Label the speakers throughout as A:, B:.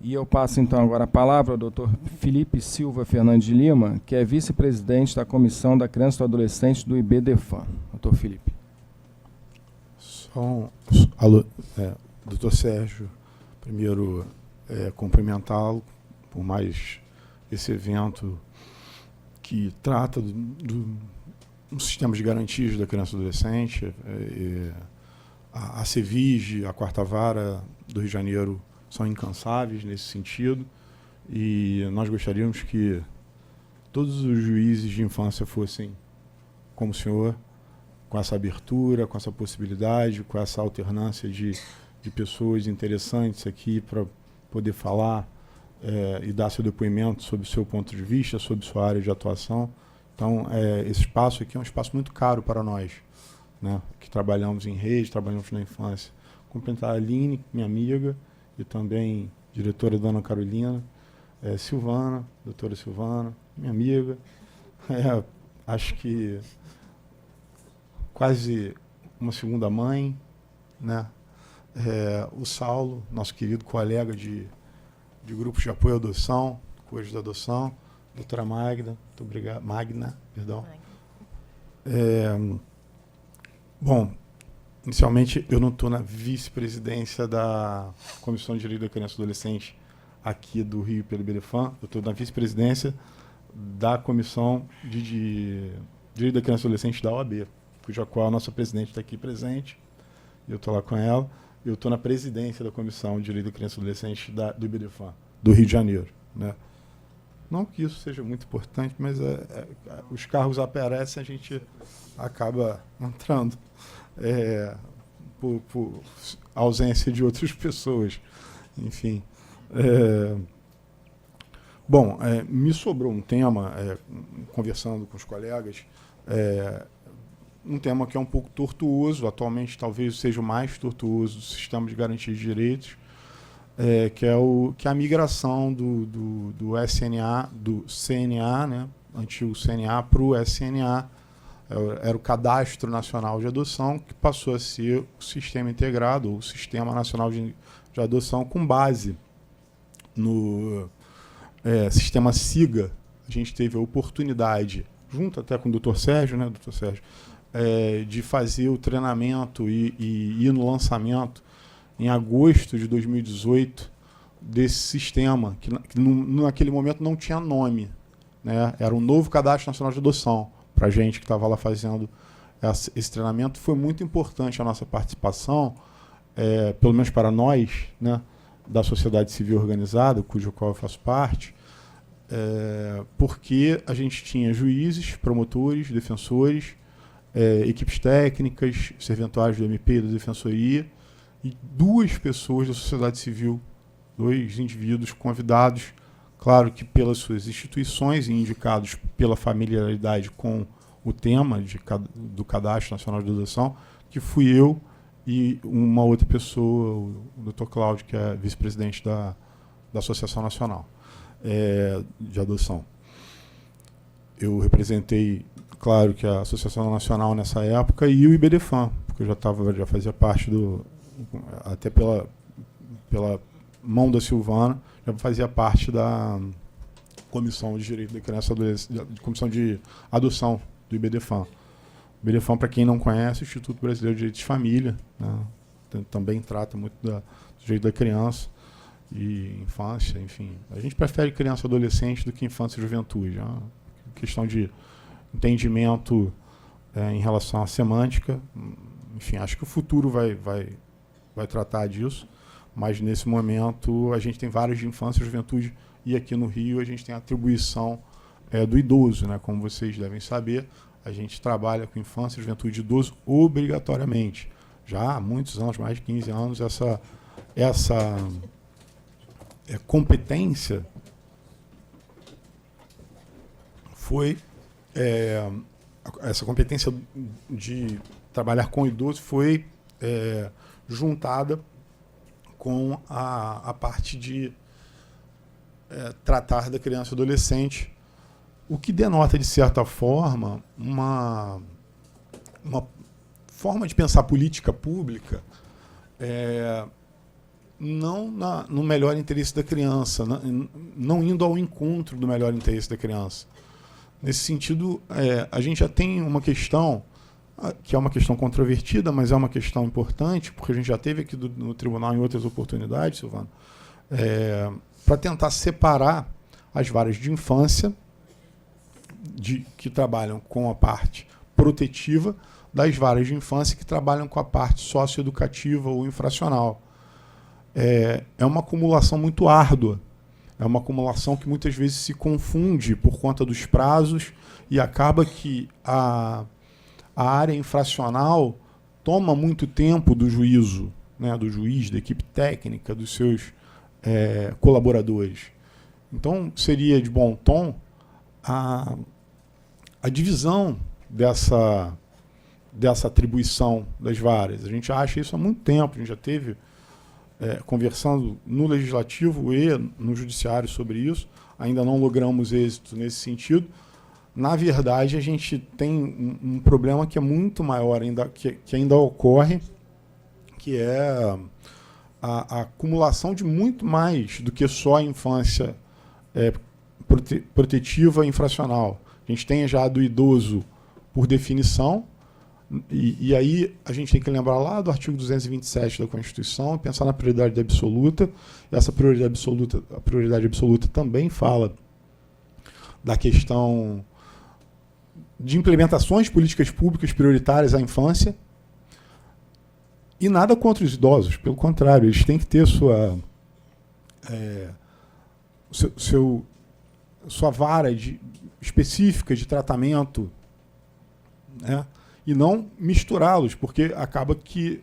A: E eu passo, então, agora a palavra ao Dr. Felipe Silva Fernandes de Lima, que é vice-presidente da Comissão da Criança e do Adolescente do IBDFAN. Dr. Felipe.
B: Alô, Dr. Sérgio, primeiro cumprimentá-lo por mais esse evento que trata do sistema de garantias da criança e adolescente. A CEVIG, a Quarta Vara do Rio de Janeiro, são incansáveis nesse sentido, e nós gostaríamos que todos os juízes de infância fossem como o senhor, com essa abertura, com essa possibilidade, com essa alternância de pessoas interessantes aqui para poder falar e dar seu depoimento sobre o seu ponto de vista, sobre sua área de atuação. Então, esse espaço aqui é um espaço muito caro para nós, né, que trabalhamos em rede, trabalhamos na infância. Cumprimentar a Aline, minha amiga, e também diretora Dona Carolina, Silvana, doutora Silvana, minha amiga, acho que quase uma segunda mãe, né? O Saulo, nosso querido colega de grupos de apoio à adoção, coisas da adoção, doutora Magna, muito obrigado, Magna, perdão. Bom, inicialmente, eu não estou na vice-presidência da Comissão de Direito da Criança e do Adolescente aqui do Rio pelo IBDFAN. Eu estou na vice-presidência da Comissão de Direito da Criança e do Adolescente da OAB, cuja qual a nossa presidente está aqui presente. Eu estou lá com ela. Eu estou na presidência da Comissão de Direito da Criança e do Adolescente do IBDFAN, do Rio de Janeiro, né? Não que isso seja muito importante, mas os cargos aparecem, a gente acaba entrando. Por ausência de outras pessoas. Enfim. Bom, me sobrou um tema, conversando com os colegas, um tema que é um pouco tortuoso, atualmente talvez seja o mais tortuoso do sistema de garantia de direitos, que é a migração do SNA, do CNA, né, antigo CNA, para o SNA. Era o Cadastro Nacional de Adoção, que passou a ser o Sistema Integrado, o Sistema Nacional de Adoção, com base no sistema SIGA. A gente teve a oportunidade, junto até com o Dr. Sérgio, né, Dr. Sérgio, de fazer o treinamento e ir no lançamento, em agosto de 2018, desse sistema, que naquele momento não tinha nome, né, era um novo Cadastro Nacional de Adoção. Para a gente que estava lá fazendo esse treinamento, foi muito importante a nossa participação, pelo menos para nós, né, da sociedade civil organizada, cujo qual eu faço parte, porque a gente tinha juízes, promotores, defensores, equipes técnicas, serventuários do MP e da Defensoria, e duas pessoas da sociedade civil, dois indivíduos convidados, claro que pelas suas instituições e indicados pela familiaridade com o tema do Cadastro Nacional de Adoção, que fui eu e uma outra pessoa, o Dr. Cláudio, que é vice-presidente da Associação Nacional de Adoção. Eu representei, claro, que a Associação Nacional nessa época e o IBDFAN, porque eu já fazia parte até pela mão da Silvana, já fazia parte da Comissão de Direito da Criança e Adolescente, Comissão de Adoção do IBDFAN. O IBDFAN, para quem não conhece, é o Instituto Brasileiro de Direitos de Família, né? Também trata muito do direito da criança e infância, enfim. A gente prefere criança e adolescente do que infância e juventude. É uma questão de entendimento em relação à semântica. Enfim, acho que o futuro vai tratar disso. Mas, nesse momento, a gente tem vários de infância e juventude, e aqui no Rio a gente tem a atribuição do idoso, né? Como vocês devem saber, a gente trabalha com infância e juventude e idoso obrigatoriamente. Já há muitos anos, mais de 15 anos, essa competência foi essa competência de trabalhar com idoso foi juntada com a parte de tratar da criança e adolescente, o que denota, de certa forma, uma forma de pensar política pública não no melhor interesse da criança, não indo ao encontro do melhor interesse da criança. Nesse sentido, a gente já tem uma questão, que é uma questão controvertida, mas é uma questão importante, porque a gente já teve aqui no tribunal em outras oportunidades, Silvano, para tentar separar as varas de infância que trabalham com a parte protetiva das varas de infância que trabalham com a parte socioeducativa ou infracional. É uma acumulação muito árdua, é uma acumulação que muitas vezes se confunde por conta dos prazos e acaba que a área infracional toma muito tempo do juízo, né, do juiz, da equipe técnica, dos seus colaboradores. Então, seria de bom tom a divisão dessa atribuição das varas. A gente acha isso há muito tempo, a gente já teve conversando no Legislativo e no Judiciário sobre isso, ainda não logramos êxito nesse sentido. Na verdade, a gente tem um problema que é muito maior, que ainda ocorre, que é a acumulação de muito mais do que só a infância protetiva e infracional. A gente tem já do idoso por definição, e aí a gente tem que lembrar lá do artigo 227 da Constituição, pensar na prioridade absoluta. E essa prioridade absoluta também fala da questão de implementações de políticas públicas prioritárias à infância. E nada contra os idosos, pelo contrário, eles têm que ter sua vara específica de tratamento, né? E não misturá-los, porque acaba que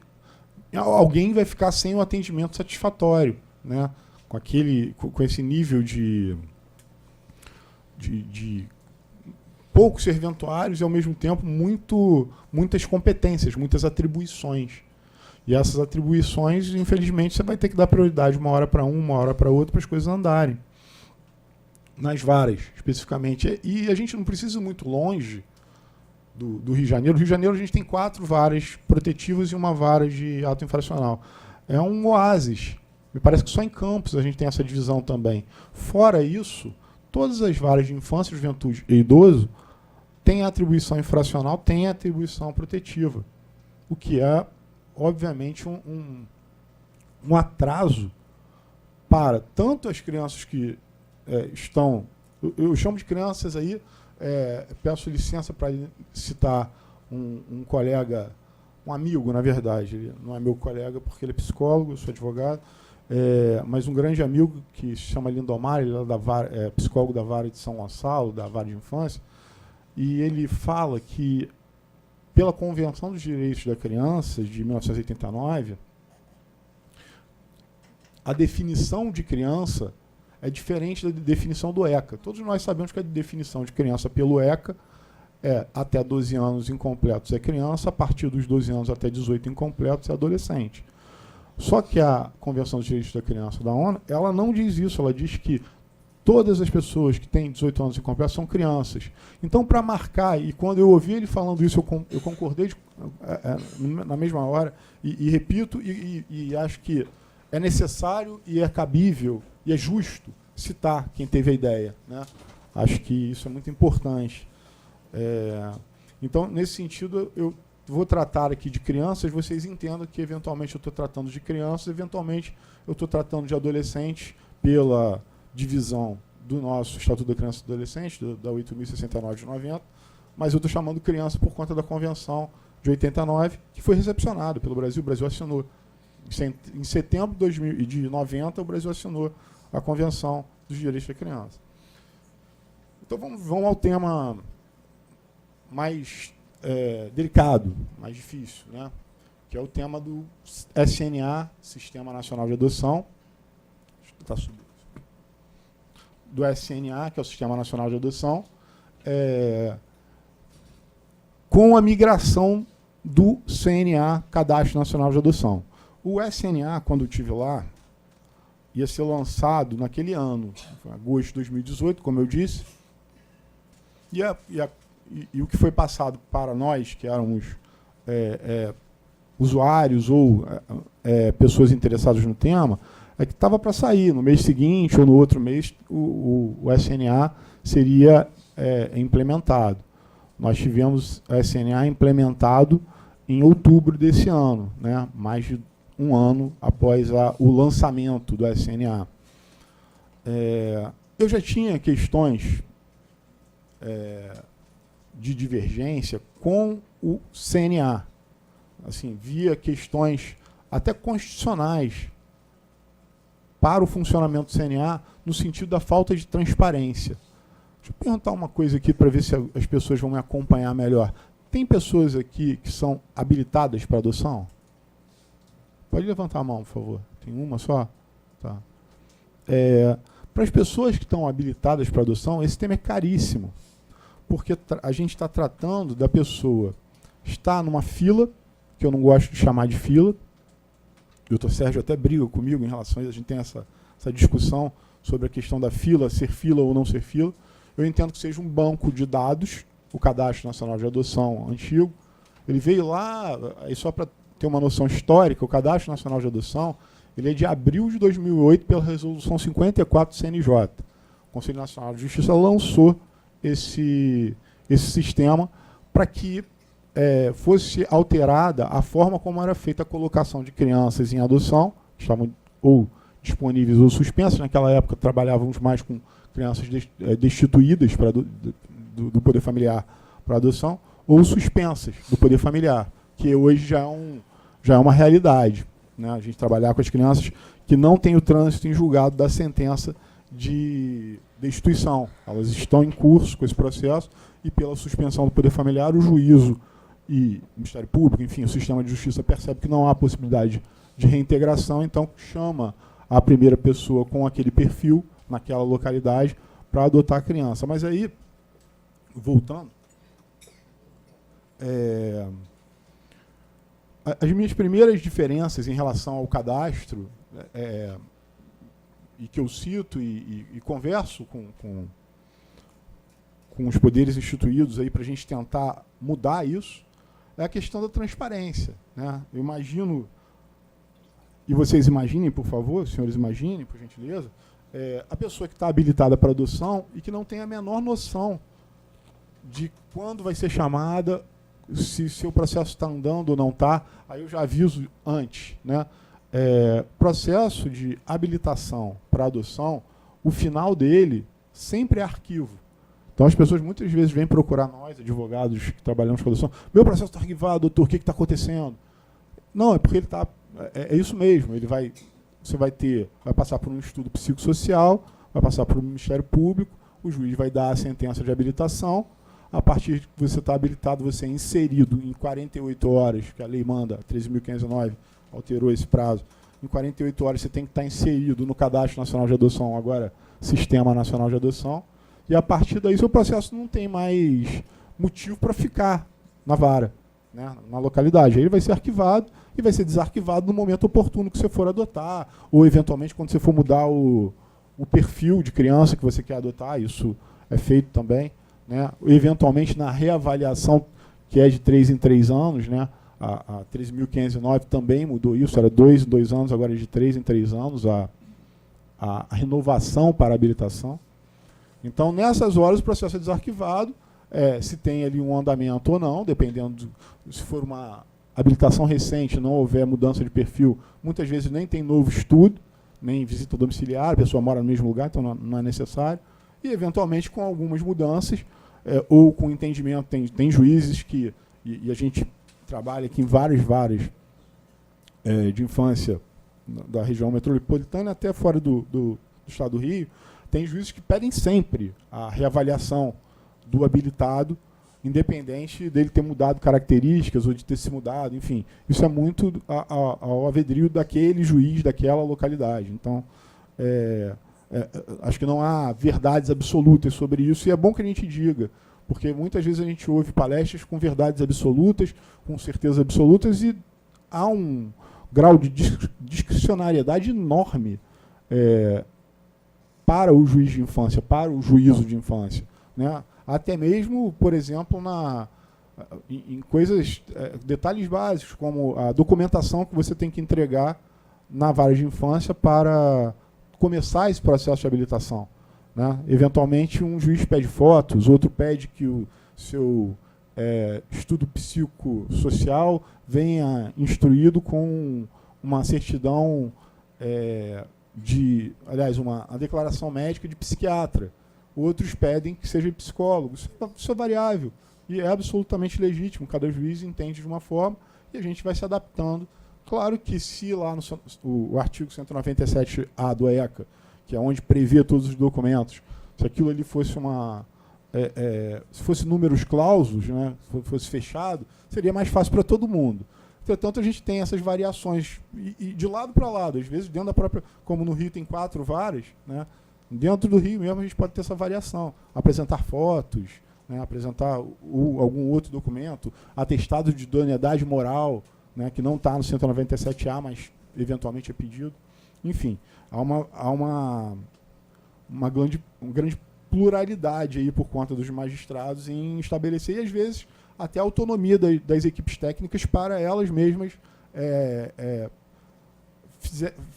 B: alguém vai ficar sem o atendimento satisfatório, né? Com esse nível de poucos serventuários e, ao mesmo tempo, muitas competências, muitas atribuições. E essas atribuições, infelizmente, você vai ter que dar prioridade uma hora para uma hora para outra, para as coisas andarem. Nas varas, especificamente. E a gente não precisa ir muito longe do Rio de Janeiro. No Rio de Janeiro, a gente tem 4 varas protetivas e uma vara de ato infracional. É um oásis. Me parece que só em Campos a gente tem essa divisão também. Fora isso, todas as varas de infância, juventude e idoso têm a atribuição infracional, têm a atribuição protetiva. O que é, obviamente, um atraso para tanto as crianças que estão... Eu chamo de crianças aí, peço licença para citar um colega, um amigo, na verdade. Ele não é meu colega porque ele é psicólogo, eu sou advogado, mas um grande amigo que se chama Lindomar, ele é psicólogo da vara de São Gonçalo, da vara de infância, e ele fala que, pela Convenção dos Direitos da Criança, de 1989, a definição de criança é diferente da definição do ECA. Todos nós sabemos que a definição de criança pelo ECA é até 12 anos incompletos é criança, a partir dos 12 anos até 18 incompletos é adolescente. Só que a Convenção dos Direitos da Criança da ONU, ela não diz isso, ela diz que todas as pessoas que têm 18 anos incompletos são crianças. Então, para marcar, e quando eu ouvi ele falando isso, eu concordei na mesma hora, e repito, e acho que é necessário e é cabível e é justo citar quem teve a ideia, né? Acho que isso é muito importante. Então, nesse sentido, eu vou tratar aqui de crianças, vocês entendam que, eventualmente, eu estou tratando de crianças, eventualmente, eu estou tratando de adolescentes pela divisão do nosso Estatuto da Criança e do Adolescente, da 8.069 de 90, mas eu estou chamando criança por conta da Convenção de 89, que foi recepcionada pelo Brasil. O Brasil assinou. Em setembro de 90, o Brasil assinou a Convenção dos Direitos da Criança. Então, vamos ao tema mais delicado, mais difícil, né? Que é o tema do SNA, Sistema Nacional de Adoção. Está subindo. Do SNA, que é o Sistema Nacional de Adoção. com a migração do CNA, Cadastro Nacional de Adoção. O SNA, quando eu estive lá, ia ser lançado naquele ano, agosto de 2018, como eu disse, e o que foi passado para nós, que éramos usuários ou pessoas interessadas no tema, é que estava para sair. No mês seguinte ou no outro mês, o SNA seria implementado. Nós tivemos o SNA implementado em outubro desse ano, né? Mais de um ano após o lançamento do SNA. Eu já tinha questões de divergência com o CNA. Assim, via questões até constitucionais para o funcionamento do CNA, no sentido da falta de transparência. Deixa eu perguntar uma coisa aqui para ver se as pessoas vão me acompanhar melhor. Tem pessoas aqui que são habilitadas para adoção? Pode levantar a mão, por favor. Tem uma só? Tá. Para as pessoas que estão habilitadas para adoção, esse tema é caríssimo, porque a gente está tratando da pessoa estar numa fila, que eu não gosto de chamar de fila. O doutor Sérgio até briga comigo em relação a isso, a gente tem essa discussão sobre a questão da fila, ser fila ou não ser fila. Eu entendo que seja um banco de dados, o Cadastro Nacional de Adoção antigo. Ele veio lá, aí só para ter uma noção histórica, o Cadastro Nacional de Adoção, ele é de abril de 2008 pela Resolução 54 do CNJ. O Conselho Nacional de Justiça lançou esse sistema para que fosse alterada a forma como era feita a colocação de crianças em adoção, que estavam ou disponíveis ou suspensas. Naquela época trabalhávamos mais com crianças destituídas do poder familiar para adoção, ou suspensas do poder familiar, que hoje já é uma realidade, né? A gente trabalhar com as crianças que não têm o trânsito em julgado da sentença de destituição. Elas estão em curso com esse processo e, pela suspensão do poder familiar, o juízo e o Ministério Público, enfim, o sistema de justiça percebe que não há possibilidade de reintegração, então chama a primeira pessoa com aquele perfil naquela localidade para adotar a criança. Mas aí, voltando, as minhas primeiras diferenças em relação ao cadastro, e que eu cito e converso com os poderes instituídos aí para a gente tentar mudar isso, é a questão da transparência, né? Eu imagino, e vocês imaginem, por favor, os senhores imaginem, por gentileza, a pessoa que está habilitada para adoção e que não tem a menor noção de quando vai ser chamada, se seu processo está andando ou não está. Aí eu já aviso antes, né? Processo de habilitação para adoção, o final dele sempre é arquivo. Então as pessoas muitas vezes vêm procurar nós, advogados que trabalhamos com adoção. Meu processo está arquivado, doutor, o que está acontecendo? Não, é porque ele está... É isso mesmo, você vai passar por um estudo psicossocial, vai passar por um Ministério Público, o juiz vai dar a sentença de habilitação. A partir de que você está habilitado, você é inserido em 48 horas, que a lei manda, 13.509, alterou esse prazo. Em 48 horas você tem que estar inserido no Cadastro Nacional de Adoção, agora Sistema Nacional de Adoção, e a partir daí seu processo não tem mais motivo para ficar na vara, né, na localidade. Aí ele vai ser arquivado e vai ser desarquivado no momento oportuno que você for adotar, ou eventualmente quando você for mudar o perfil de criança que você quer adotar, isso é feito também, né, eventualmente na reavaliação, que é de 3 em 3 anos, né, a 13.509 também mudou isso, era 2 em 2 anos, agora é de 3 em 3 anos a renovação para a habilitação. Então, nessas horas, o processo é desarquivado, se tem ali um andamento ou não, dependendo se for uma habilitação recente, não houver mudança de perfil, muitas vezes nem tem novo estudo, nem visita domiciliar, a pessoa mora no mesmo lugar, então não é necessário. E, eventualmente, com algumas mudanças, ou com entendimento, tem juízes que, e a gente trabalha aqui em várias varas de infância da região metropolitana, até fora do estado do Rio, tem juízes que pedem sempre a reavaliação do habilitado, independente dele ter mudado características ou de ter se mudado, enfim. Isso é muito ao avedrio daquele juiz, daquela localidade. Então, acho que não há verdades absolutas sobre isso, e é bom que a gente diga, Porque muitas vezes a gente ouve palestras com verdades absolutas, com certezas absolutas, e há um grau de discricionariedade enorme para o juiz de infância, para o juízo de infância, né? Até mesmo, por exemplo, em coisas, detalhes básicos, como a documentação que você tem que entregar na vara de infância para começar esse processo de habilitação, né? Eventualmente, um juiz pede fotos, outro pede que o seu estudo psicossocial venha instruído com uma certidão aliás, uma declaração médica de psiquiatra. Outros pedem que seja psicólogo. Isso é variável e é absolutamente legítimo. Cada juiz entende de uma forma e a gente vai se adaptando. Claro que se lá o artigo 197A do ECA, que é onde prevê todos os documentos, se aquilo ali fosse se fosse números clausos, né, fosse fechado, seria mais fácil para todo mundo. Entretanto, a gente tem essas variações e de lado para lado, às vezes dentro da própria, como no Rio tem 4 varas, né, dentro do Rio mesmo a gente pode ter essa variação, apresentar fotos, né, apresentar algum outro documento, atestado de idoneidade moral, né, que não está no 197A, mas eventualmente é pedido. Enfim, há uma grande pluralidade aí por conta dos magistrados em estabelecer, e às vezes até a autonomia das equipes técnicas para elas mesmas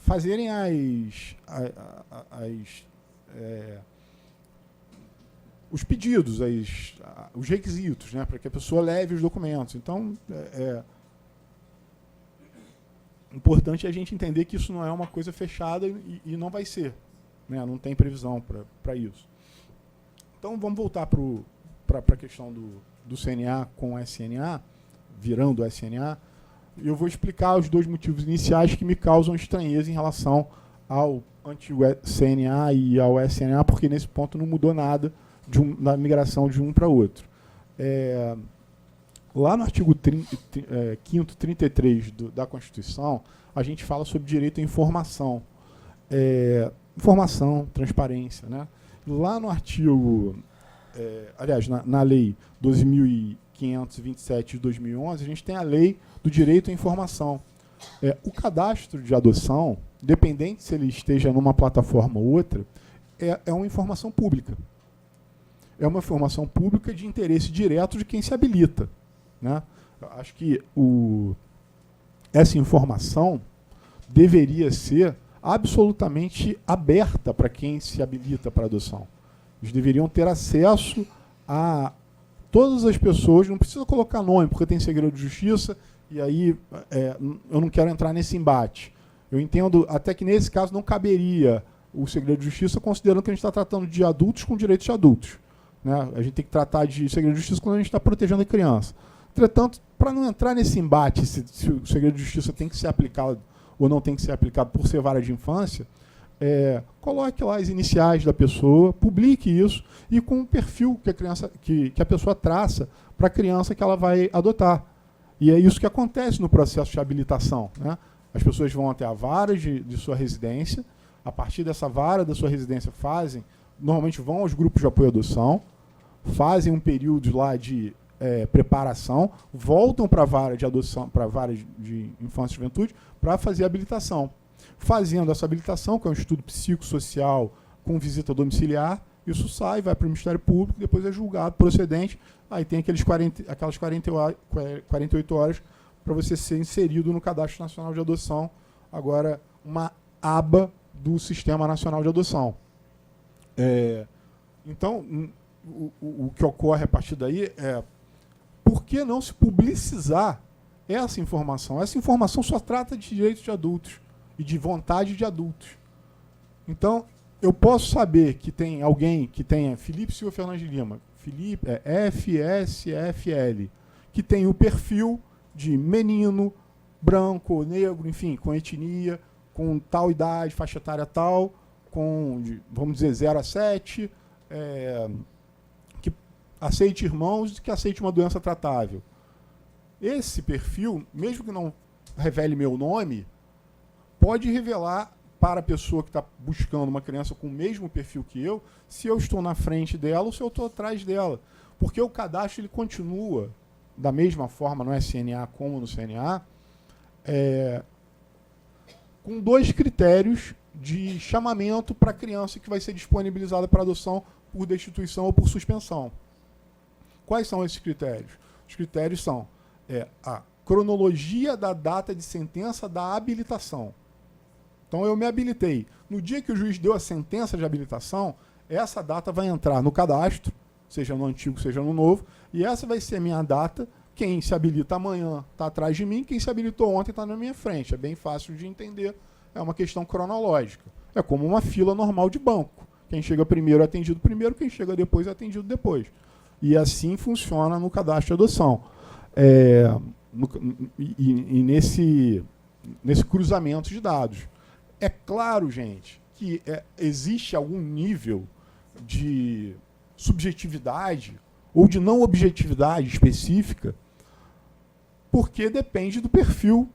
B: fazerem os pedidos, os requisitos, né, para que a pessoa leve os documentos. Então, importante é a gente entender que isso não é uma coisa fechada e não vai ser, né, não tem previsão para isso. Então, vamos voltar para a questão do CNA com o SNA, virando o SNA. Eu vou explicar os 2 motivos iniciais que me causam estranheza em relação ao antigo CNA e ao SNA, porque nesse ponto não mudou nada na migração de um para outro. Lá no artigo 5º 33 da Constituição, a gente fala sobre direito à informação. Informação, transparência, né? Lá no artigo, aliás, na lei 12.527 de 2011, a gente tem a lei do direito à informação. O cadastro de adoção, independente se ele esteja numa plataforma ou outra, é uma informação pública. É uma informação pública de interesse direto de quem se habilita, né? Acho que essa informação deveria ser absolutamente aberta para quem se habilita para adoção. Eles deveriam ter acesso a todas as pessoas, não precisa colocar nome, porque tem segredo de justiça, e aí eu não quero entrar nesse embate. Eu entendo até que nesse caso não caberia o segredo de justiça, considerando que a gente está tratando de adultos com direitos de adultos, né? A gente tem que tratar de segredo de justiça quando a gente está protegendo a criança. Entretanto, para não entrar nesse embate se o segredo de justiça tem que ser aplicado ou não tem que ser aplicado por ser vara de infância, coloque lá as iniciais da pessoa, publique isso, e com o perfil que a pessoa traça para a criança que ela vai adotar. E é isso que acontece no processo de habilitação, né? As pessoas vão até a vara de sua residência, a partir dessa vara da sua residência normalmente vão aos grupos de apoio à adoção, fazem um período lá de preparação, voltam para a vara de adoção, para a vara de infância e juventude, para fazer a habilitação. Fazendo essa habilitação, que é um estudo psicossocial com visita domiciliar, isso sai, vai para o Ministério Público, depois é julgado procedente, aí tem aquelas 48 horas para você ser inserido no Cadastro Nacional de Adoção, agora uma aba do Sistema Nacional de Adoção. Então, o que ocorre a partir daí é por que não se publicizar essa informação? Essa informação só trata de direitos de adultos e de vontade de adultos. Então, eu posso saber que tem alguém que tenha Felipe Silva Fernandes de Lima, FSFL, que tem o perfil de menino, branco, negro, enfim, com etnia, com tal idade, faixa etária tal, com, vamos dizer, 0 a 7, que aceite irmãos e que aceite uma doença tratável. Esse perfil, mesmo que não revele meu nome, pode revelar para a pessoa que está buscando uma criança com o mesmo perfil que eu, se eu estou na frente dela ou se eu estou atrás dela. Porque o cadastro ele continua da mesma forma no SNA como no CNA, com 2 critérios de chamamento para a criança que vai ser disponibilizada para adoção por destituição ou por suspensão. Quais são esses critérios? Os critérios são a cronologia da data de sentença da habilitação. Então, eu me habilitei. No dia que o juiz deu a sentença de habilitação, essa data vai entrar no cadastro, seja no antigo, seja no novo, e essa vai ser a minha data. Quem se habilita amanhã está atrás de mim, quem se habilitou ontem está na minha frente. É bem fácil de entender, é uma questão cronológica. É como uma fila normal de banco. Quem chega primeiro é atendido primeiro, quem chega depois é atendido depois. E assim funciona no cadastro de adoção. Nesse cruzamento de dados. É claro, gente, que existe algum nível de subjetividade ou de não objetividade específica, porque depende do perfil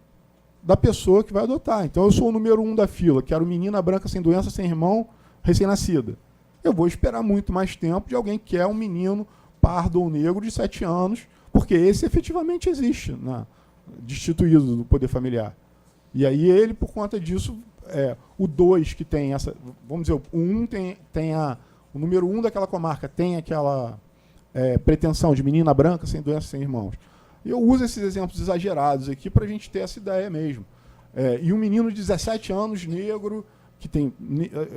B: da pessoa que vai adotar. Então, eu sou o número 1 da fila, quero menina branca sem doença, sem irmão, recém-nascida. Eu vou esperar muito mais tempo de alguém que quer um menino pardo ou negro de 7 anos, porque esse efetivamente existe, destituído do poder familiar. E aí ele, por conta disso, o 2 que tem essa, vamos dizer, o 1 o número 1 daquela comarca tem aquela pretensão de menina branca sem doença, sem irmãos. Eu uso esses exemplos exagerados aqui para a gente ter essa ideia mesmo. E um menino de 17 anos, negro, que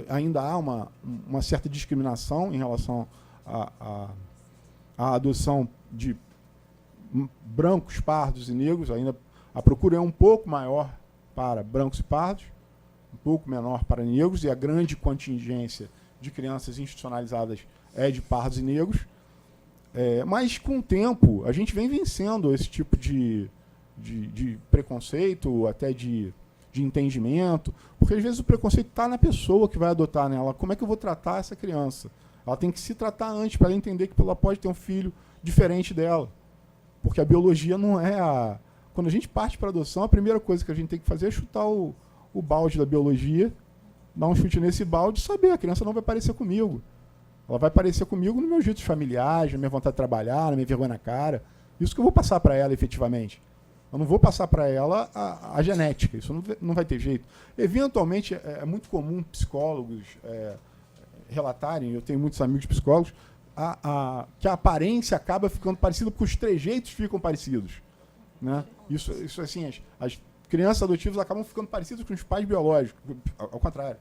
B: ainda há uma certa discriminação em relação à adoção de brancos, pardos e negros, ainda a procura é um pouco maior para brancos e pardos, um pouco menor para negros, e a grande contingência de crianças institucionalizadas é de pardos e negros. Mas, com o tempo, a gente vem vencendo esse tipo de preconceito, até de entendimento, porque, às vezes, o preconceito está na pessoa que vai adotar nela. Como é que eu vou tratar essa criança? Ela tem que se tratar antes, para ela entender que ela pode ter um filho diferente dela. Porque a biologia não é a... Quando a gente parte para a adoção, a primeira coisa que a gente tem que fazer é chutar o balde da biologia, dar um chute nesse balde e saber, a criança não vai parecer comigo. Ela vai parecer comigo no meu jeito familiar, na minha vontade de trabalhar, na minha vergonha na cara. Isso que eu vou passar para ela, efetivamente. Eu não vou passar para ela a genética. Isso não vai ter jeito. Eventualmente, é muito comum psicólogos relatarem, eu tenho muitos amigos psicólogos, que a aparência acaba ficando parecida, porque os trejeitos ficam parecidos. Né? Isso assim, as crianças adotivas acabam ficando parecidas com os pais biológicos, ao contrário.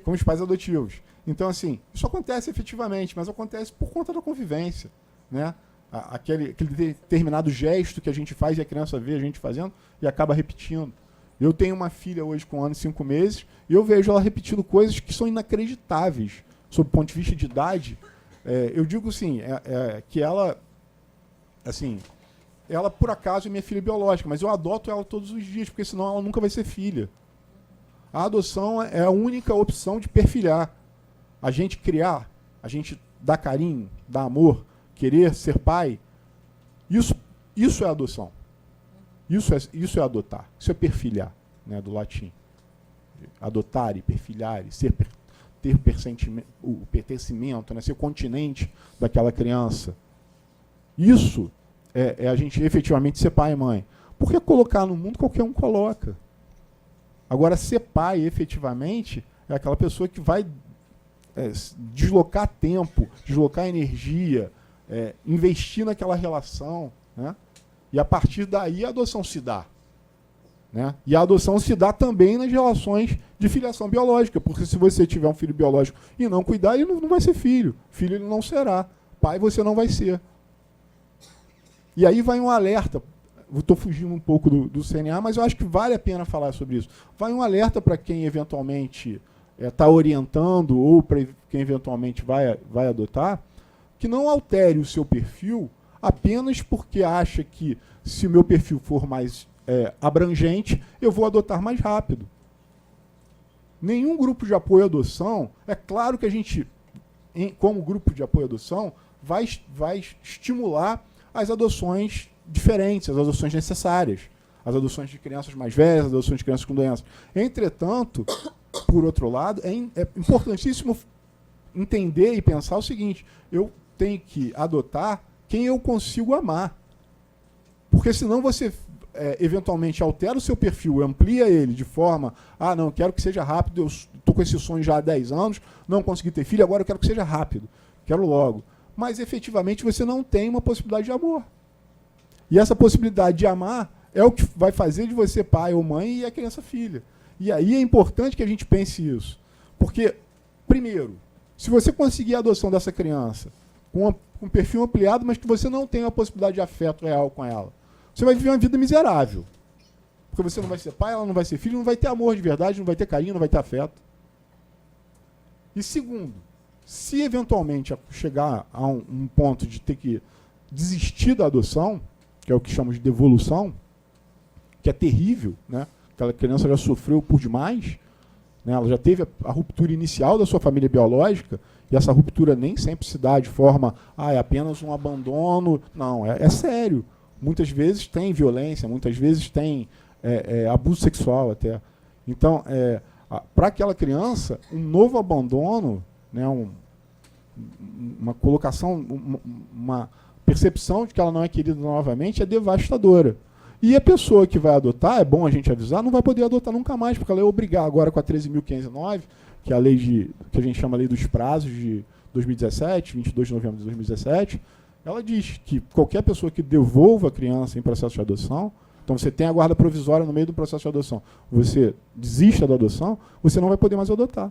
B: Com os pais adotivos. Então, assim, isso acontece efetivamente, mas acontece por conta da convivência. Né? Aquele determinado gesto que a gente faz e a criança vê a gente fazendo e acaba repetindo. Eu tenho uma filha hoje com 1 ano e 5 meses e eu vejo ela repetindo coisas que são inacreditáveis sob o ponto de vista de idade. Eu digo assim, que ela, assim, ela por acaso é minha filha biológica, mas eu adoto ela todos os dias, porque senão ela nunca vai ser filha. A adoção é a única opção de perfilhar. A gente criar, a gente dar carinho, dar amor, querer ser pai, isso é adoção. Isso é adotar. Isso é perfilhar, né, do latim. Adotar e perfilhar, e ter o pertencimento, né, ser continente daquela criança. Isso é a gente efetivamente ser pai e mãe. Porque colocar no mundo qualquer um coloca. Agora, ser pai efetivamente é aquela pessoa que vai deslocar tempo, deslocar energia, investir naquela relação, né? E a partir daí a adoção se dá. Né? E a adoção se dá também nas relações de filiação biológica, porque se você tiver um filho biológico e não cuidar, ele não vai ser filho. Filho ele não será. Pai você não vai ser. E aí vai um alerta. Estou fugindo um pouco do CNA, mas eu acho que vale a pena falar sobre isso. Vai um alerta para quem eventualmente está orientando ou para quem eventualmente vai adotar, que não altere o seu perfil apenas porque acha que, se o meu perfil for mais abrangente, eu vou adotar mais rápido. Nenhum grupo de apoio à adoção, é claro que a gente, como grupo de apoio à adoção, vai estimular as adoções diferentes, as adoções necessárias, as adoções de crianças mais velhas, as adoções de crianças com doenças. Entretanto, por outro lado, é importantíssimo entender e pensar o seguinte: eu tenho que adotar quem eu consigo amar. Porque senão você eventualmente altera o seu perfil, amplia ele de forma, não, quero que seja rápido, eu estou com esse sonho já há 10 anos, não consegui ter filho, agora eu quero que seja rápido, quero logo. Mas efetivamente você não tem uma possibilidade de amor. E essa possibilidade de amar é o que vai fazer de você pai ou mãe e a criança filha. E aí é importante que a gente pense isso. Porque, primeiro, se você conseguir a adoção dessa criança com um perfil ampliado, mas que você não tem a possibilidade de afeto real com ela, você vai viver uma vida miserável. Porque você não vai ser pai, ela não vai ser filho, não vai ter amor de verdade, não vai ter carinho, não vai ter afeto. E segundo, se eventualmente chegar a um ponto de ter que desistir da adoção, que é o que chamamos de devolução, que é terrível, né? Aquela criança já sofreu por demais, né? Ela já teve a ruptura inicial da sua família biológica, e essa ruptura nem sempre se dá de forma, é apenas um abandono. Não, é sério. Muitas vezes tem violência, muitas vezes tem abuso sexual até. Então, para aquela criança, um novo abandono, né, uma colocação, uma percepção de que ela não é querida novamente é devastadora. E a pessoa que vai adotar, é bom a gente avisar, não vai poder adotar nunca mais, porque ela é obrigada agora com a 13.509, que é a lei que a gente chama a lei dos prazos de 2017, 22 de novembro de 2017, ela diz que qualquer pessoa que devolva a criança em processo de adoção, então você tem a guarda provisória no meio do processo de adoção, você desista da adoção, você não vai poder mais adotar.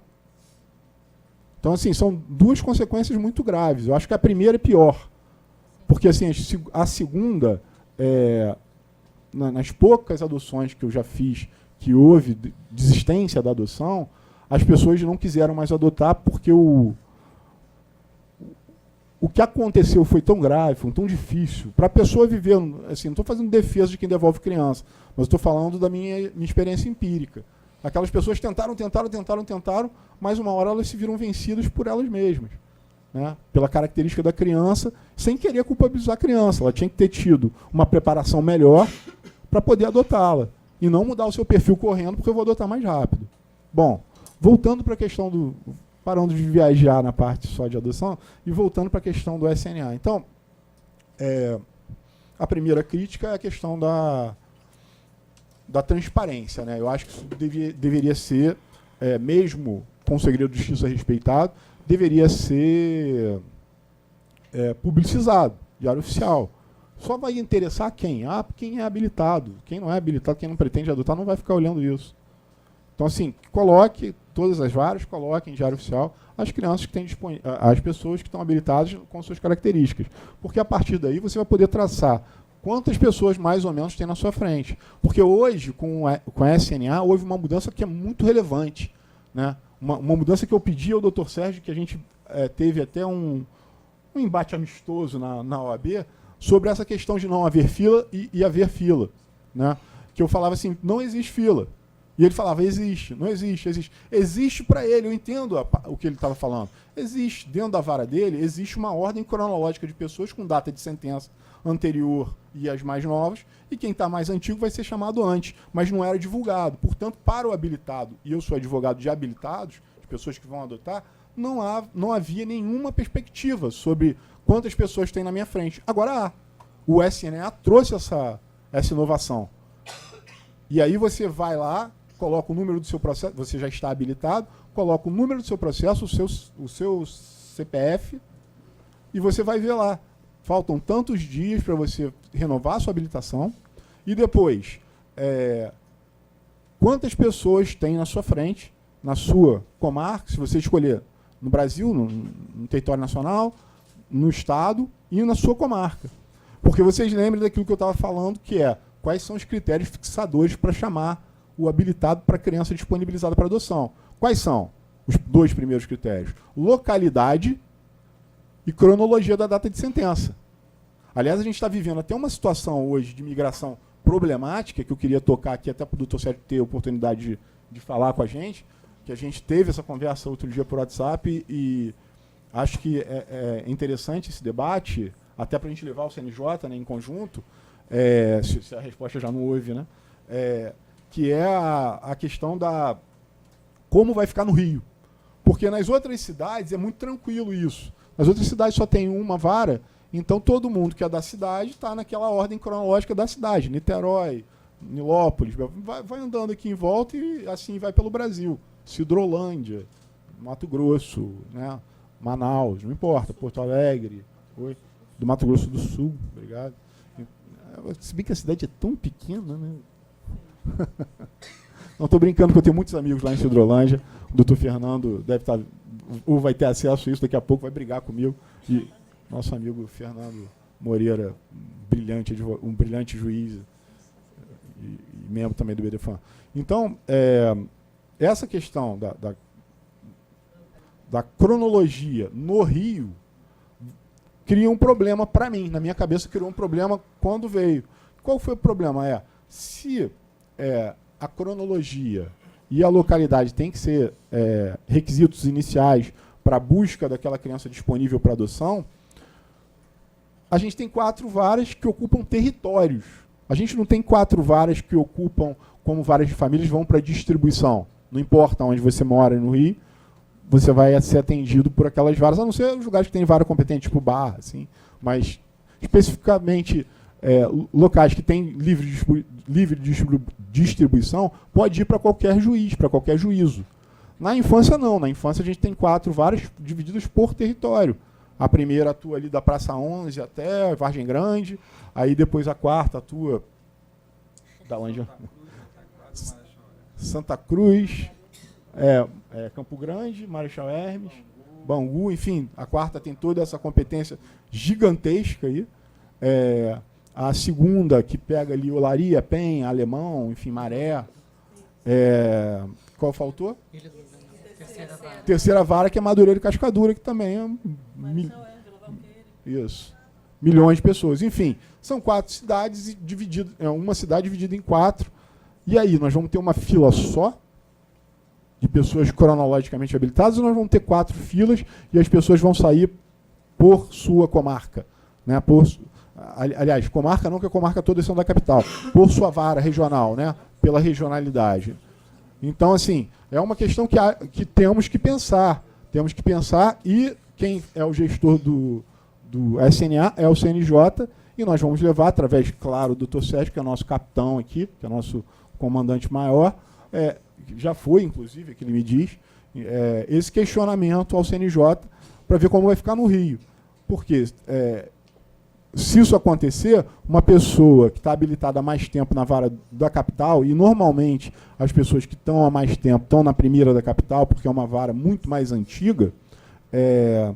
B: Então, assim, são duas consequências muito graves. Eu acho que a primeira é pior, porque assim, a segunda, nas poucas adoções que eu já fiz, que houve desistência da adoção, as pessoas não quiseram mais adotar porque o que aconteceu foi tão grave, foi tão difícil. Para a pessoa viver, assim, não estou fazendo defesa de quem devolve criança, mas estou falando da minha experiência empírica. Aquelas pessoas tentaram, mas uma hora elas se viram vencidas por elas mesmas, né? Pela característica da criança, sem querer culpabilizar a criança. Ela tinha que ter tido uma preparação melhor para poder adotá-la, e não mudar o seu perfil correndo porque eu vou adotar mais rápido. Bom, voltando para a questão parando de viajar na parte só de adoção, e voltando para a questão do SNA. Então, a primeira crítica é a questão da transparência, né? Eu acho que isso deveria ser, mesmo com o segredo de justiça respeitado, deveria ser publicizado, diário oficial. Só vai interessar quem? Quem é habilitado. Quem não é habilitado, quem não pretende adotar, não vai ficar olhando isso. Então, assim, coloque todas as varas, coloque em diário oficial as crianças que têm as pessoas que estão habilitadas com suas características. Porque a partir daí você vai poder traçar quantas pessoas mais ou menos tem na sua frente. Porque hoje, com a SNA, houve uma mudança que é muito relevante, né? Uma mudança que eu pedi ao Dr. Sérgio, que a gente teve até um embate amistoso na OAB, sobre essa questão de não haver fila e haver fila, né? Que eu falava assim, não existe fila. E ele falava, existe, não existe, existe. Existe para ele, eu entendo o que ele estava falando. Existe, dentro da vara dele, existe uma ordem cronológica de pessoas com data de sentença anterior e as mais novas, e quem está mais antigo vai ser chamado antes, mas não era divulgado. Portanto, para o habilitado, e eu sou advogado de habilitados, de pessoas que vão adotar, não havia nenhuma perspectiva sobre quantas pessoas tem na minha frente. Agora há. O SNA trouxe essa inovação. E aí você vai lá, coloca o número do seu processo, você já está habilitado, coloca o número do seu processo, o seu CPF, e você vai ver lá. Faltam tantos dias para você renovar a sua habilitação, e depois, quantas pessoas tem na sua frente, na sua comarca, se você escolher no Brasil, no território nacional, no estado e na sua comarca. Porque vocês lembram daquilo que eu estava falando, que quais são os critérios fixadores para chamar o habilitado para a criança disponibilizada para adoção. Quais são os dois primeiros critérios? Localidade e cronologia da data de sentença. Aliás, a gente está vivendo até uma situação hoje de migração problemática, que eu queria tocar aqui até para o doutor Sérgio ter a oportunidade de falar com a gente, que a gente teve essa conversa outro dia por WhatsApp, e acho que é interessante esse debate, até para a gente levar o CNJ, né, em conjunto, se a resposta já não houve, né? Que é a questão como vai ficar no Rio. Porque nas outras cidades é muito tranquilo isso. As outras cidades só tem uma vara, então todo mundo que é da cidade está naquela ordem cronológica da cidade. Niterói, Nilópolis, vai andando aqui em volta e assim vai pelo Brasil. Cidrolândia, Mato Grosso, né? Manaus, não importa, Porto Alegre, do Mato Grosso do Sul, obrigado. Se bem que a cidade é tão pequena, né? Não estou brincando, porque eu tenho muitos amigos lá em Cidrolândia. O doutor Fernando deve estar, ou vai ter acesso a isso daqui a pouco, vai brigar comigo. E nosso amigo Fernando Moreira, um brilhante juiz e membro também do IBDFAN. Então, essa questão da cronologia no Rio cria um problema para mim. Na minha cabeça criou um problema quando veio. Qual foi o problema? Se a cronologia e a localidade tem que ser requisitos iniciais para a busca daquela criança disponível para adoção, a gente tem 4 varas que ocupam territórios. A gente não tem 4 varas que ocupam, como varas de famílias vão para distribuição. Não importa onde você mora no Rio, você vai ser atendido por aquelas varas, a não ser os lugares que tem vara competente, tipo Barra, assim, mas especificamente locais que têm livre distribuição, pode ir para qualquer juiz, para qualquer juízo. Na infância, não. Na infância, a gente tem 4 varas divididas por território. A primeira atua ali da Praça 11 até Vargem Grande, aí depois a quarta atua da onde? Santa Cruz, Campo Grande, Marechal Hermes, Bangu, enfim, a quarta tem toda essa competência gigantesca aí. A segunda, que pega ali Olaria, Penha, Alemão, enfim, Maré. Qual faltou? Terceira vara, que é Madureira e Cascadura, que também é milhões de pessoas. Enfim, são 4 cidades divididas, uma cidade dividida em 4. E aí, nós vamos ter uma fila só de pessoas cronologicamente habilitadas, ou nós vamos ter 4 filas e as pessoas vão sair por sua comarca, né? Aliás, comarca não, que a comarca toda são da capital, por sua vara regional, né? Pela regionalidade. Então, assim, é uma questão que temos que pensar. Temos que pensar, e quem é o gestor do SNA é o CNJ, e nós vamos levar, através, claro, do Dr. Sérgio, que é o nosso capitão aqui, que é o nosso comandante maior, já foi, inclusive, que ele me diz, esse questionamento ao CNJ para ver como vai ficar no Rio. Porque se isso acontecer, uma pessoa que está habilitada há mais tempo na vara da capital, e normalmente as pessoas que estão há mais tempo estão na primeira da capital, porque é uma vara muito mais antiga, a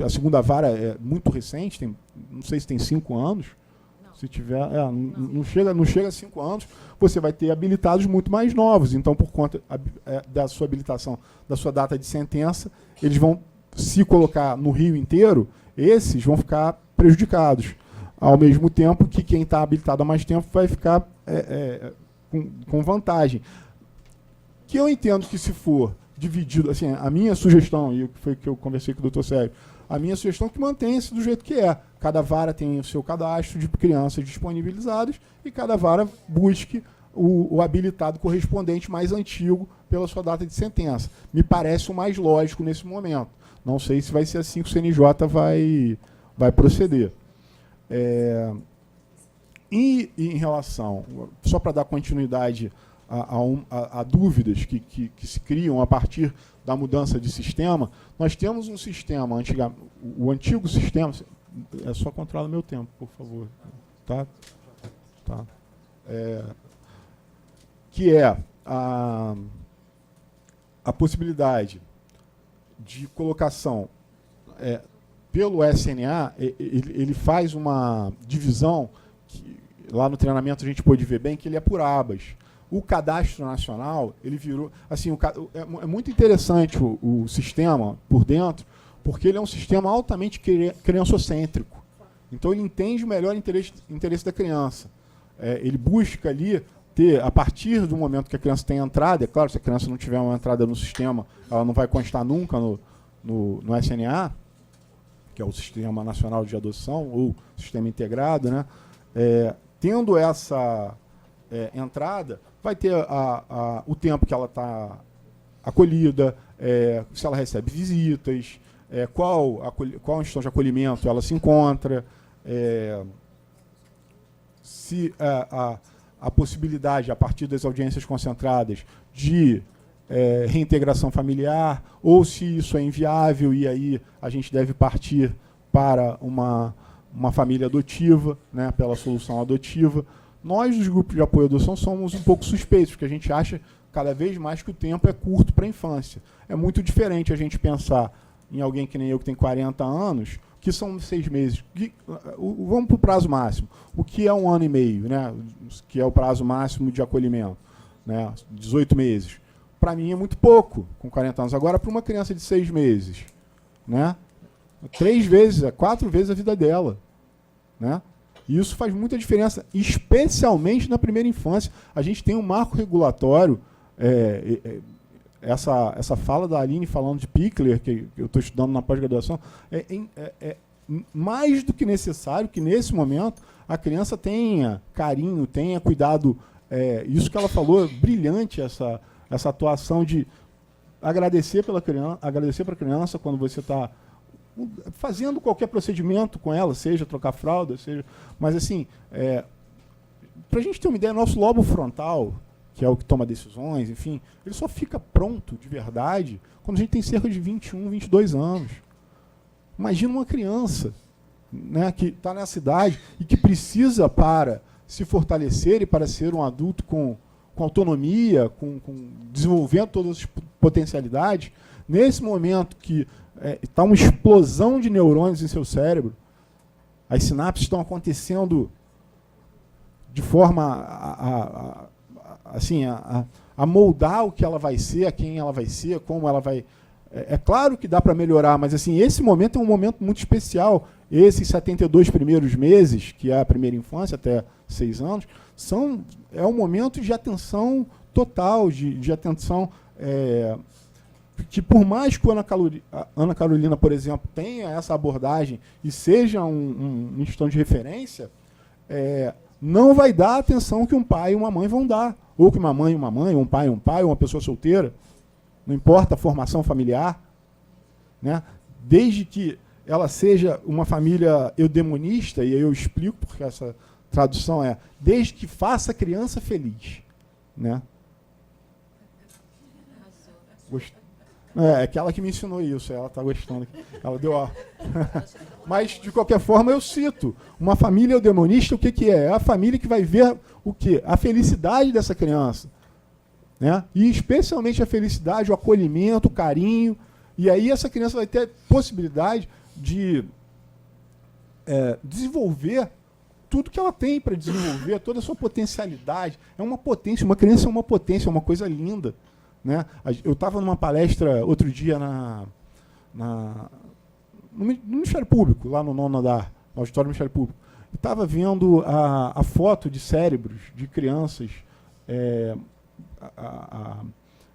B: segunda vara é muito recente, não sei se tem 5 anos, se tiver, não chega a 5 anos, você vai ter habilitados muito mais novos. Então, por conta da sua habilitação, da sua data de sentença, eles vão se colocar no Rio inteiro, esses vão ficar prejudicados. Ao mesmo tempo que quem está habilitado há mais tempo vai ficar com vantagem. Que eu entendo que, se for dividido, assim, a minha sugestão, e foi que eu conversei com o doutor Sérgio, a minha sugestão é que mantenha-se do jeito que é. Cada vara tem o seu cadastro de crianças disponibilizadas e cada vara busque o habilitado correspondente mais antigo pela sua data de sentença. Me parece o mais lógico nesse momento. Não sei se vai ser assim que o CNJ vai proceder. E em relação, só para dar continuidade a dúvidas que se criam a partir da mudança de sistema, nós temos um sistema, o antigo sistema, só controla o meu tempo, por favor. Tá? Que é a possibilidade de colocação pelo SNA, ele faz uma divisão, que lá no treinamento a gente pôde ver bem, que ele é por abas. O cadastro nacional, ele virou... Assim, é muito interessante o sistema por dentro, porque ele é um sistema altamente criançocêntrico. Então, ele entende o melhor interesse da criança. Ele busca ali ter, a partir do momento que a criança tem entrada, é claro, se a criança não tiver uma entrada no sistema, ela não vai constar nunca no SNA, que é o Sistema Nacional de Adoção, ou Sistema Integrado, né? Tendo essa entrada, vai ter o tempo que ela está acolhida, se ela recebe visitas, qual instituição de acolhimento ela se encontra, se a possibilidade, a partir das audiências concentradas, de reintegração familiar, ou se isso é inviável e aí a gente deve partir para uma família adotiva, né, pela solução adotiva. Nós, dos grupos de apoio à adoção, somos um pouco suspeitos, porque a gente acha cada vez mais que o tempo é curto para a infância. É muito diferente a gente pensar em alguém que nem eu, que tem 40 anos, que são 6 meses. Vamos para o prazo máximo. O que é 1 ano e meio, né, que é o prazo máximo de acolhimento, né, 18 meses. Para mim é muito pouco, com 40 anos. Agora, para uma criança de 6 meses, né, 3 vezes, 4 vezes a vida dela, né? E isso faz muita diferença, especialmente na primeira infância. A gente tem um marco regulatório, essa fala da Aline falando de Pickler, que eu estou estudando na pós-graduação, é mais do que necessário que, nesse momento, a criança tenha carinho, tenha cuidado. Isso que ela falou, brilhante, essa atuação de agradecer para a criança quando você está fazendo qualquer procedimento com ela, seja trocar fralda, seja... Mas, assim, para a gente ter uma ideia, nosso lobo frontal, que é o que toma decisões, enfim, ele só fica pronto, de verdade, quando a gente tem cerca de 21, 22 anos. Imagina uma criança, né, que está nessa idade e que precisa, para se fortalecer e para ser um adulto com autonomia, com desenvolvendo todas as potencialidades, nesse momento que está uma explosão de neurônios em seu cérebro, as sinapses estão acontecendo de forma a moldar o que ela vai ser, a quem ela vai ser, como ela vai... É claro que dá para melhorar, mas assim, esse momento é um momento muito especial. Esses 72 primeiros meses, que é a primeira infância, até 6 anos, é um momento de atenção total, de atenção... que por mais que a Ana Carolina, por exemplo, tenha essa abordagem e seja um instituto de referência, não vai dar a atenção que um pai e uma mãe vão dar, ou que uma mãe, um pai, uma pessoa solteira, não importa a formação familiar, né? Desde que ela seja uma família eudemonista, e aí eu explico porque essa tradução desde que faça a criança feliz, né? Aquela que me ensinou isso, ela está gostando. Ela deu Mas, de qualquer forma, eu cito. Uma família eudemonista, o que é? É a família que vai ver o quê? A felicidade dessa criança. Né? E especialmente a felicidade, o acolhimento, o carinho. E aí essa criança vai ter possibilidade de desenvolver tudo que ela tem para desenvolver, toda a sua potencialidade. É uma potência, uma criança é uma potência, é uma coisa linda. Né? Eu estava numa palestra outro dia no Ministério Público, lá no 9º andar, no auditório do Ministério Público. E estava vendo a foto de cérebros de crianças.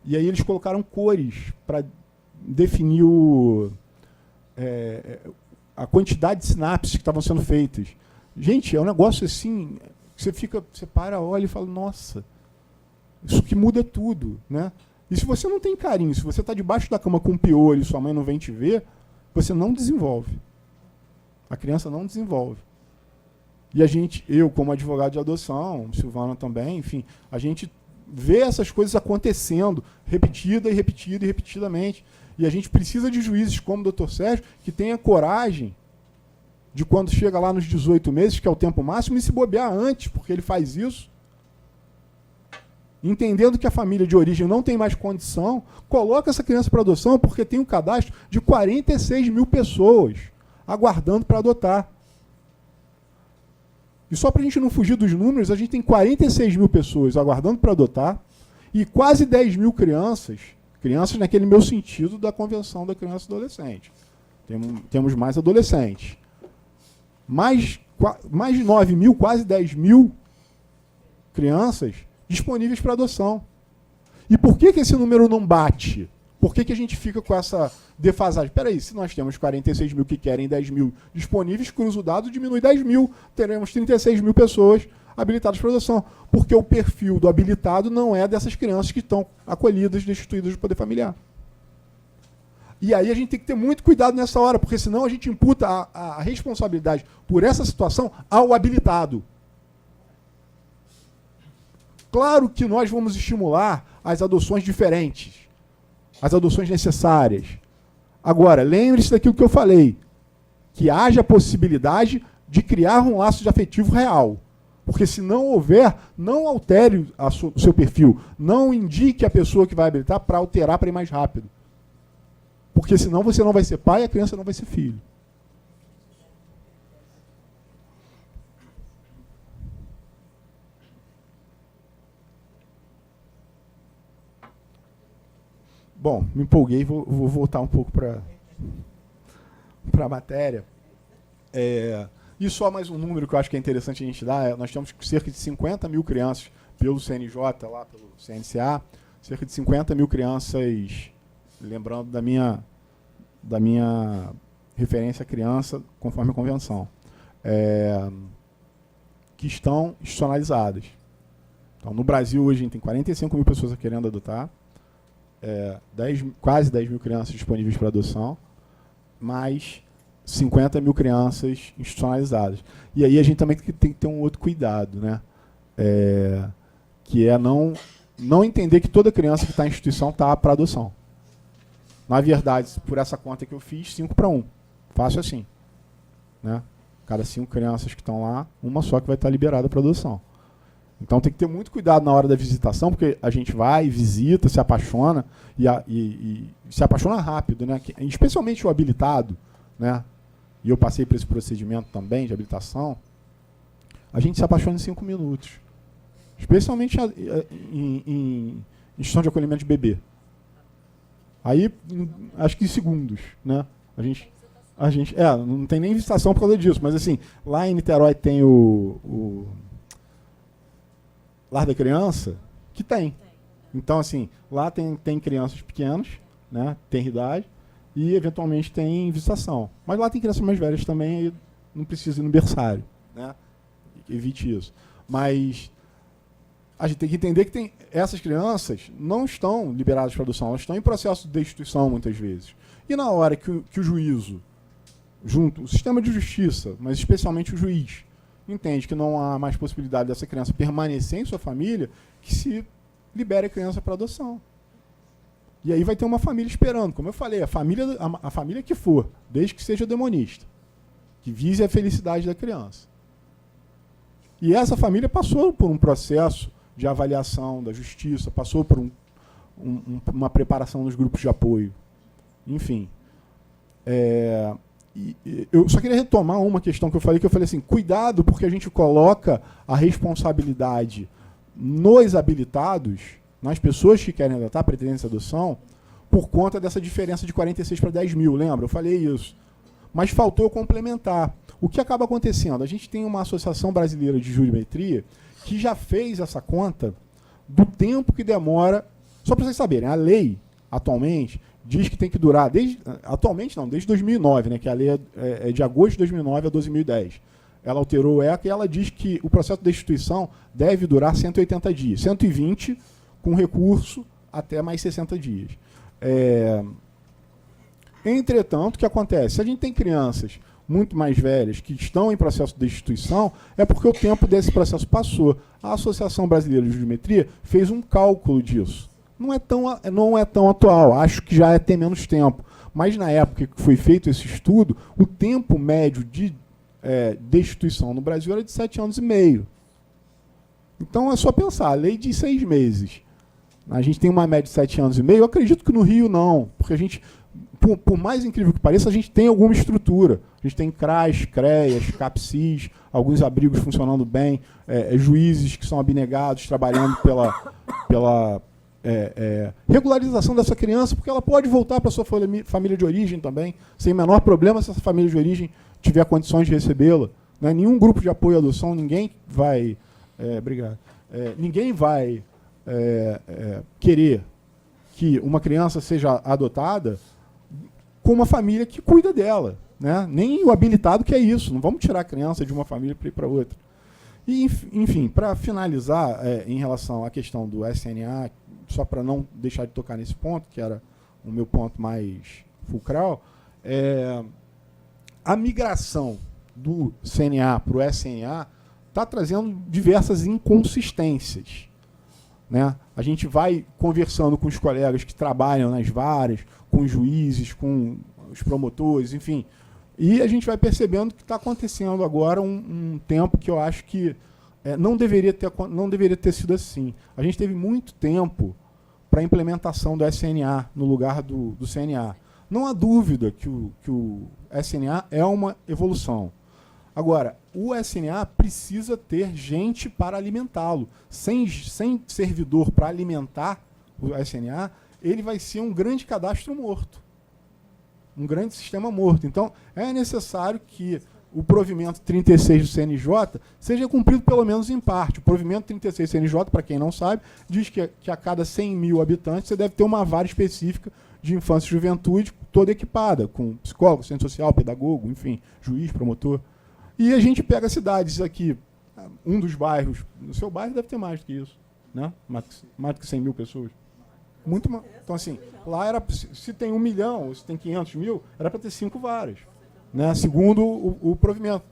B: E aí eles colocaram cores para definir a quantidade de sinapses que estavam sendo feitas. Gente, é um negócio assim, que você para, olha e fala, nossa, isso que muda tudo, né? E se você não tem carinho, se você está debaixo da cama com um piolho e sua mãe não vem te ver, você não desenvolve. A criança não desenvolve. E eu como advogado de adoção, Silvana também, enfim, a gente vê essas coisas acontecendo, repetida e repetida e repetidamente. E a gente precisa de juízes como o Dr. Sérgio, que tenha coragem de, quando chega lá nos 18 meses, que é o tempo máximo, e se bobear antes, porque ele faz isso, entendendo que a família de origem não tem mais condição, coloca essa criança para adoção, porque tem um cadastro de 46 mil pessoas aguardando para adotar. E só para a gente não fugir dos números, a gente tem 46 mil pessoas aguardando para adotar e quase 10 mil crianças naquele meu sentido da Convenção da Criança e Adolescente. Temos mais adolescentes. Mais de 9 mil, quase 10 mil crianças disponíveis para adoção. E por que esse número não bate? Por que a gente fica com essa defasagem? Espera aí, se nós temos 46 mil que querem 10 mil disponíveis, cruza o dado, diminui 10 mil, teremos 36 mil pessoas habilitadas para adoção. Porque o perfil do habilitado não é dessas crianças que estão acolhidas, destituídas do poder familiar. E aí a gente tem que ter muito cuidado nessa hora, porque senão a gente imputa a responsabilidade por essa situação ao habilitado. Claro que nós vamos estimular as adoções diferentes, as adoções necessárias. Agora, lembre-se daquilo que eu falei, que haja a possibilidade de criar um laço de afetivo real. Porque se não houver, não altere o seu perfil, não indique a pessoa que vai habilitar para alterar para ir mais rápido. Porque senão você não vai ser pai e a criança não vai ser filho. Bom, me empolguei, vou voltar um pouco para a matéria. E só mais um número que eu acho que é interessante a gente dar, nós temos cerca de 50 mil crianças pelo CNJ, lá pelo CNCA, cerca de 50 mil crianças, lembrando da minha referência à criança, conforme a convenção, que estão institucionalizadas. Então, no Brasil, hoje, a gente tem 45 mil pessoas querendo adotar, quase 10 mil crianças disponíveis para adoção, mais 50 mil crianças institucionalizadas. E aí a gente também tem que ter um outro cuidado, né? Que é não entender que toda criança que está em instituição está para adoção. Na verdade, por essa conta que eu fiz, 5 para 1. Fácil assim. Né? Cada 5 crianças que estão lá, uma só que vai estar liberada para adoção. Então tem que ter muito cuidado na hora da visitação, porque a gente vai, visita, se apaixona, e se apaixona rápido, né? Especialmente o habilitado, né? E eu passei por esse procedimento também de habilitação, a gente se apaixona em 5 minutos. Especialmente em instituição de acolhimento de bebê. Aí, acho que em segundos, né? A gente não tem nem visitação por causa disso, mas assim, lá em Niterói tem o Lar da Criança, que tem. Então, assim, lá tem crianças pequenas, né? Tem idade, e eventualmente tem visitação. Mas lá tem crianças mais velhas também, e não precisa ir no berçário, né? Evite isso. Mas a gente tem que entender que essas crianças não estão liberadas para adoção, elas estão em processo de destituição muitas vezes. E na hora que o juízo, junto o sistema de justiça, mas especialmente o juiz, entende que não há mais possibilidade dessa criança permanecer em sua família, que se libere a criança para adoção. E aí vai ter uma família esperando. Como eu falei, a família que for, desde que seja demonista, que vise a felicidade da criança. E essa família passou por um processo de avaliação da justiça, passou por uma preparação nos grupos de apoio. Enfim. Eu só queria retomar uma questão que eu falei assim, cuidado, porque a gente coloca a responsabilidade nos habilitados, nas pessoas que querem adotar, pretendem essa adoção, por conta dessa diferença de 46 para 10 mil, lembra? Eu falei isso. Mas faltou complementar. O que acaba acontecendo? A gente tem uma Associação Brasileira de Jurimetria que já fez essa conta do tempo que demora. Só para vocês saberem, a lei, atualmente, diz que tem que durar, desde 2009, né, que a lei é de agosto de 2009 a 2010. Ela alterou o ECA e ela diz que o processo de destituição deve durar 180 dias. 120 com recurso até mais 60 dias. Entretanto, o que acontece? Se a gente tem crianças muito mais velhas que estão em processo de destituição, é porque o tempo desse processo passou. A Associação Brasileira de Jurimetria fez um cálculo disso. Não é tão atual, acho que já tem menos tempo. Mas na época que foi feito esse estudo, o tempo médio de destituição no Brasil era de 7 anos e meio. Então é só pensar, a lei diz 6 meses. A gente tem uma média de 7 anos e meio, eu acredito que no Rio não, porque a gente, por mais incrível que pareça, a gente tem alguma estrutura. A gente tem CRAS, CREAS, CAPSIS, alguns abrigos funcionando bem, juízes que são abnegados, trabalhando pela regularização dessa criança, porque ela pode voltar para sua família de origem também, sem o menor problema, se essa família de origem tiver condições de recebê-la. Né? Nenhum grupo de apoio à adoção, ninguém vai querer que uma criança seja adotada com uma família que cuida dela. Né? Nem o habilitado que é isso. Não vamos tirar a criança de uma família para ir para outra. E, enfim, para finalizar, em relação à questão do SNA, só para não deixar de tocar nesse ponto, que era o meu ponto mais fulcral, a migração do CNA para o SNA está trazendo diversas inconsistências, né? A gente vai conversando com os colegas que trabalham nas varas, com os juízes, com os promotores, enfim, e a gente vai percebendo que está acontecendo agora um tempo que eu acho que não deveria ter sido assim. A gente teve muito tempo para a implementação do SNA no lugar do CNA. Não há dúvida que o SNA é uma evolução. Agora, o SNA precisa ter gente para alimentá-lo. Sem servidor para alimentar o SNA, ele vai ser um grande cadastro morto. Um grande sistema morto. Então, é necessário que o provimento 36 do CNJ seja cumprido pelo menos em parte. O provimento 36 do CNJ, para quem não sabe, diz que a cada 100 mil habitantes você deve ter uma vara específica de infância e juventude toda equipada, com psicólogo, centro social, pedagogo, enfim, juiz, promotor. E a gente pega cidades aqui, um dos bairros, no seu bairro deve ter mais do que isso, né? Mais do que 100 mil pessoas. Muito mais. Então, assim, lá era, se tem 1 milhão, se tem 500 mil, era para ter 5 varas, né? Segundo o provimento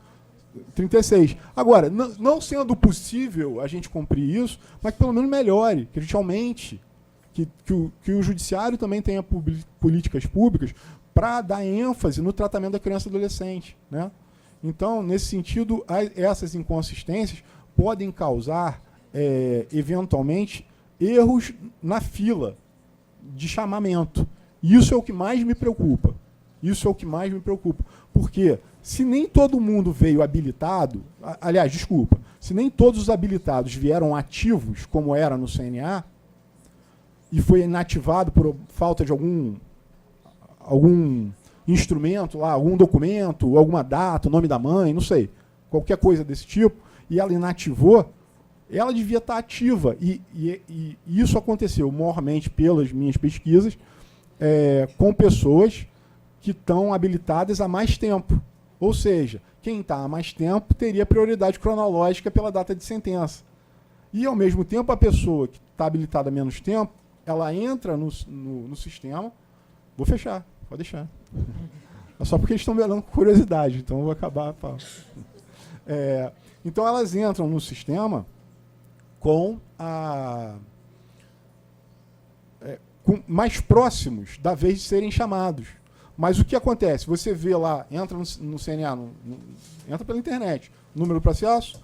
B: 36. Agora, não sendo possível a gente cumprir isso, mas que pelo menos melhore, que a gente aumente, que o judiciário também tenha políticas públicas para dar ênfase no tratamento da criança e adolescente, né? Então, nesse sentido, essas inconsistências podem causar, eventualmente, erros na fila de chamamento. Isso é o que mais me preocupa. Isso é o que mais me preocupa. Porque se nem todo mundo veio habilitado, aliás, desculpa, se nem todos os habilitados vieram ativos, como era no CNA, e foi inativado por falta de algum instrumento lá, algum documento, alguma data, o nome da mãe, não sei, qualquer coisa desse tipo, e ela inativou, ela devia estar ativa. E isso aconteceu, mormente, pelas minhas pesquisas, com pessoas que estão habilitadas há mais tempo. Ou seja, quem está há mais tempo teria prioridade cronológica pela data de sentença. E, ao mesmo tempo, a pessoa que está habilitada há menos tempo, ela entra no sistema. Vou fechar, pode deixar. É só porque eles estão me olhando com curiosidade, então eu vou acabar. Então, elas entram no sistema com mais próximos da vez de serem chamados. Mas o que acontece? Você vê lá, entra no CNA, entra pela internet, número do processo,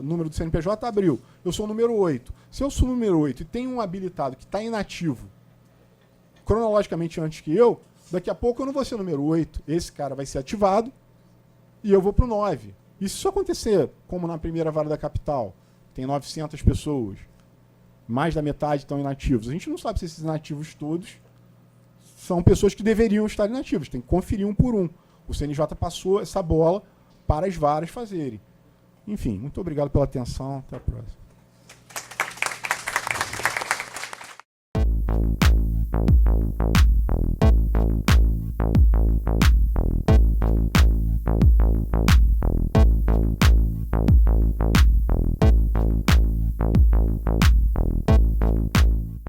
B: número do CNPJ abriu. Eu sou o número 8. Se eu sou o número 8 e tem um habilitado que está inativo, cronologicamente antes que eu, daqui a pouco eu não vou ser o número 8. Esse cara vai ser ativado e eu vou para o 9. E se isso acontecer, como na primeira vara da capital, tem 900 pessoas, mais da metade estão inativos. A gente não sabe se esses inativos todos são pessoas que deveriam estar inativas. Tem que conferir um por um. O CNJ passou essa bola para as varas fazerem. Enfim, muito obrigado pela atenção. Até a próxima.